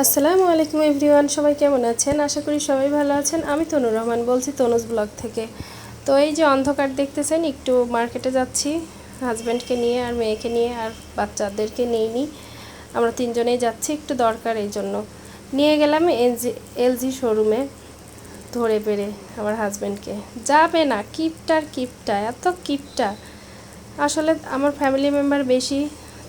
আসসালামু আলাইকুম এভরিওয়ান, সবাই কেমন আছেন? আশা করি সবাই ভালো আছেন। আমি তনুর রহমান বলছি তনুজ ব্লগ থেকে। তো এই যে অন্ধকার দেখতেছেন, একটু মার্কেটে যাচ্ছি হাজব্যান্ডকে নিয়ে আর মেয়েকে নিয়ে আর বাচ্চাদেরকে নিয়ে আমরা তিনজনেই যাচ্ছি, একটু দরকার এই জন্য নিয়ে গেলাম এলজি শোরুমে। ধরে বেড়ে আমার হাজব্যান্ডকে যাবে না, কিপটা এত কিপটা। আসলে আমার ফ্যামিলি মেম্বার বেশি,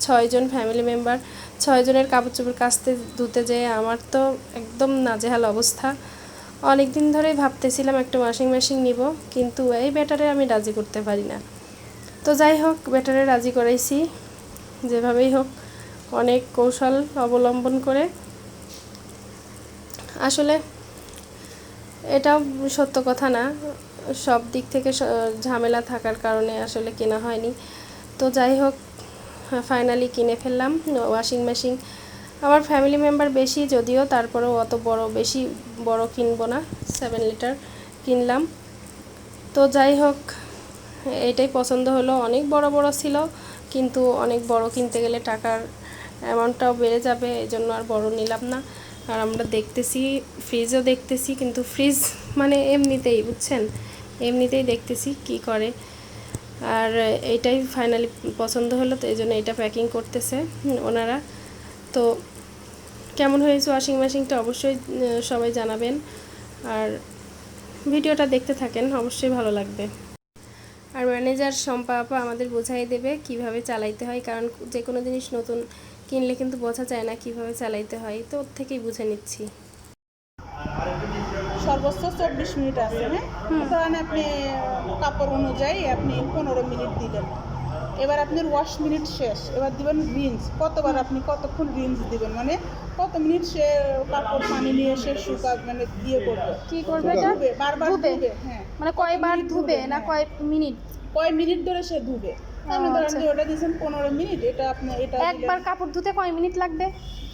6 জন ফ্যামিলি মেম্বার, 6 জনের কাপড় চোপড় কাচতে ধুতে যেয়ে আমার তো একদম নাজেহাল অবস্থা। অনেক দিন ধরেই ভাবতেছিলাম একটা ওয়াশিং মেশিন নিব, কিন্তু এই ব্যাটারে আমি রাজি করতে পারি না। তো যাই হোক, ব্যাটারে রাজি করাইছি যেভাবেই হোক, অনেক কৌশল অবলম্বন করে। আসলে এটাও সত্য কথা না, সব দিক থেকে ঝামেলা থাকার কারণে আসলে কেনা হয়নি। তো যাই হোক, ফাইনালি কিনে ফেললাম ওয়াশিং মেশিন। আমার ফ্যামিলি মেম্বার বেশি যদিও, তারপরেও অত বেশি বড় কিনবো না, 7 লিটার কিনলাম। তো যাই হোক, এটাই পছন্দ হলো। অনেক বড় বড় ছিল, কিন্তু অনেক বড় কিনতে গেলে টাকার অ্যামাউন্টটাও বেড়ে যাবে, এই জন্য আর বড় নিলাম না। আর আমরা দেখতেছি, ফ্রিজও দেখতেছি, কিন্তু ফ্রিজ মানে এমনিতেই বুঝছেন, এমনিতেই দেখতেছি কি করে। আর এইটাই ফাইনালি পছন্দ হলো, তো এই জন্য এটা প্যাকিং করতেছে ওনারা। তো কেমন হয়েছে ওয়াশিং মেশিনটা অবশ্যই সবাই জানাবেন, আর ভিডিওটা দেখতে থাকেন, অবশ্যই ভালো লাগবে। আর ম্যানেজার শম্পা আপা আমাদের বোঝাই দেবে কিভাবে চালাইতে হয়, কারণ যে কোনো জিনিস নতুন কিনলে কিন্তু বোঝা যায় না কিভাবে চালাইতে হয়, তো ওর থেকেই বুঝে নিচ্ছি। সর্বোচ্চ 24 মিনিট আছে। হ্যাঁ, ধরেন আপনি কাপড় অনুযায়ী আপনি 15 মিনিট দিলেন। এবার আপনার ওয়াশ মিনিট শেষ, এবার দিবেন রিন্স। কতবার আপনি কতক্ষণ রিন্স দিবেন, মানে কত মিনিট সে কাপড় পানি নিয়ে সে শুকাবে, মানে ইয়ে করবে, কি করবে এটা? ধুবে, বারবার ধুবে। হ্যাঁ, মানে কয়বার ধুবে না কয় মিনিট? কয় মিনিট ধরে সে ধুবে। আপনি ধরেন যে ওটা দিয়েছেন 15 মিনিট, এটা আপনি এটা একবার কাপড় ধুতে কয় মিনিট লাগবে?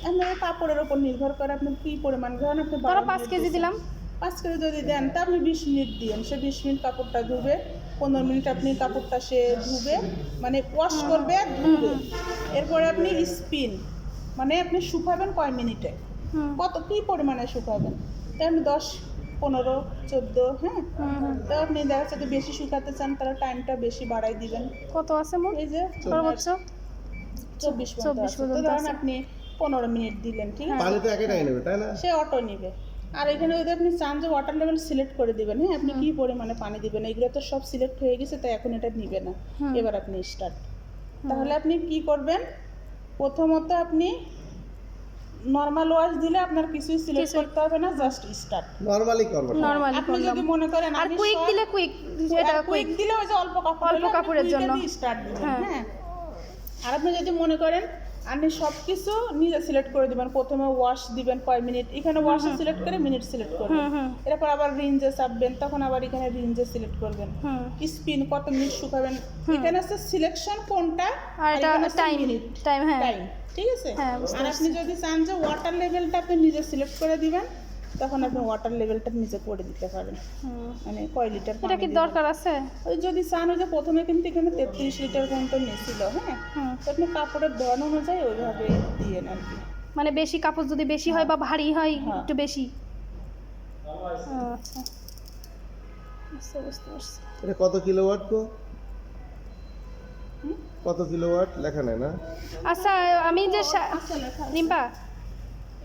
আপনার কাপড়ের উপর নির্ভর করে আপনি কি পরিমাণ, ধরেন আপনি ধরো 5 কেজি দিলাম। 5 কেজি যদি দেন তা আপনি 20 মিনিট দিন, সে 20 মিনিট কাপড়টা ধুবে, 15 মিনিট আপনি কাপড়টা সে ধুবে, মানে ওয়াশ করবে আর ধুবে। এরপরে আপনি স্পিন, মানে আপনি শুকাবেন কয় মিনিটে, কত কী পরিমাণে শুকাবেন, তাই আপনি 10, 15, 14। হ্যাঁ, তো আপনি দেখা যাচ্ছে যদি বেশি শুকাতে চান তাহলে টাইমটা বেশি বাড়াই দিবেন। কত আছে মোট এই যে সর্বোচ্চ? 24 পর্যন্ত আছে, তো ধরেন আপনি 15 মিনিট দিলেন, ঠিক আছে, পানি তো একটাই নেবে তাই না? সে অটো নিবে। আর এখানে যদি আপনি চান যে ওয়াটার লেভেল সিলেক্ট করে দিবেন, হ্যাঁ, আপনি কি পরিমাণে পানি দিবেন, এগুলো তো সব সিলেক্ট হয়ে গেছে, তাই এখন এটা নিবে না। এবার আপনি স্টার্ট, তাহলে আপনি কি করবেন, প্রথমত আপনি নরমাল ওয়াশ দিলে আপনার কিছুই সিলেক্ট করতে হবে না, জাস্ট স্টার্ট। নরমালি করবো। নরমালি আপনি করলাম। যদি মনে করেন আর কুইক দিলে কুইক, যেটা কুইক দিলে ওই যে অল্প কাপড়ের জন্য স্টার্ট দিবেন। হ্যাঁ। হ্যাঁ, আর আপনি যদি মনে করেন আপনি সব কিছু নিজে সিলেক্ট করে দিবেন, প্রথমে ওয়াশ দিবেন কয় মিনিট, এখানে ওয়াশে সিলেক্ট করে মিনিট সিলেক্ট করবেন, এরপর আবার রিঞ্জে চাপবেন, তখন আবার এখানে রিঞ্জে সিলেক্ট করবেন, স্পিন কত মিনিট শুকাবেন, এখানে আছে সিলেকশন কোনটা, আর এটা টাইম, মিনিট টাইম। হ্যাঁ, টাইম, ঠিক আছে। হ্যাঁ, আর আপনি যদি চান যে ওয়াটার লেভেলটা আপনি নিজে সিলেক্ট করে দিবেন, তখন আপনি ওয়াটার লেভেলটা নিজে করে দিতে পারেন, মানে কয় লিটার এটা কি দরকার আছে? ওই যদি চান, ওই যে প্রথমে কিন্তু এখানে 33 লিটার পর্যন্ত নিয়েছিল। হ্যাঁ, তো আপনি কাপড়ের ধরন অনুযায়ী ওইভাবে দিয়ে নেন আর কি। মানে বেশি কাপড় যদি বেশি হয় বা ভারী হয় একটু বেশি। আচ্ছা আচ্ছা, বুঝতে পারছি। এটা কত কিলোওয়াট গো? কত কিলোওয়াট লেখা নেই না? আচ্ছা, আমি যে আচ্ছা, লেখা আছে। রিম্পা,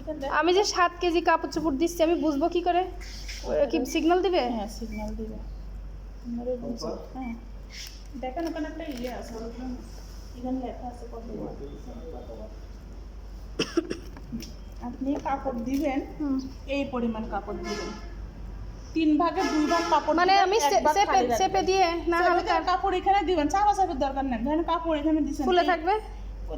এখানে আমি যে 7 কেজি কাপড় চোপড় দিচ্ছি, আমি বুঝবো কি করে? ওরা কি সিগন্যাল দিবে? হ্যাঁ, সিগন্যাল দিবে। হ্যাঁ, দেখেন ওখানে একটা ইয়ে আছে, এখানে লেখা আছে কত ওয়াট। আপনি কাপড় দিবেন, এই পরিমাণ কাপড় দিবেন, 3 ভাগে 2 ভাগ কাপড় মানে দিবেন, আমি এক ভাগ খালি চেপে রাখবেন। দিয়ে না হালকা কাপড় এখানে দিবেন, চাপাচাপির দরকার নেই, ধরেন কাপড় এখানে দিছেন, ফুলে থাকবে,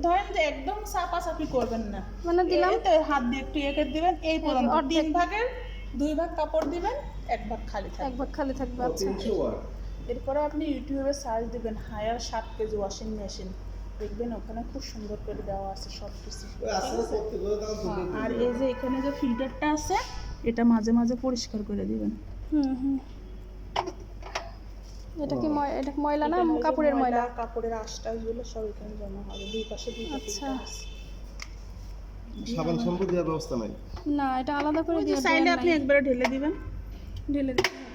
ধরেন যে একদম চাপাচাপি করবেন না, মানে দিলাম এই তো হাত দিয়ে একটু এঁকে দিবেন, এই পর্যন্ত অর্ধেক। 3 ভাগের 2 ভাগ কাপড় দিবেন, 1 ভাগ খালি এক থাকবে। ভাগ খালি থাকবে। আচ্ছা, 300 ওয়াট। এরপরে আপনি ইউটিউবে সার্চ দিবেন হায়ার 7 কেজি ওয়াশিং মেশিন, দেখবেন ওখানে খুব সুন্দর করে দেওয়া আছে সব কিছু। ওই আসলে করতে গেলে দাম তো হ্যাঁ, আর এই যে এখানে যে ফিল্টারটা আছে, এটা মাঝে মাঝে পরিষ্কার করে দিবেন। এটা কি এটা ময়লা না এখানে ওই যে কাপড়ের ময়লা? কাপড়ের আঁশটা, এগুলো সব এখানে জমা হবে, দুই পাশে দুইটা আচ্ছা। ফিল্টার আছে। সাবান শ্যাম্পু দেওয়ার ব্যবস্থা নাই? না, এটা আলাদা করে ওই যে দিয়ে চাইলে আপনি একবারে ঢেলে দিবেন। ঢেলে দিতে হবে।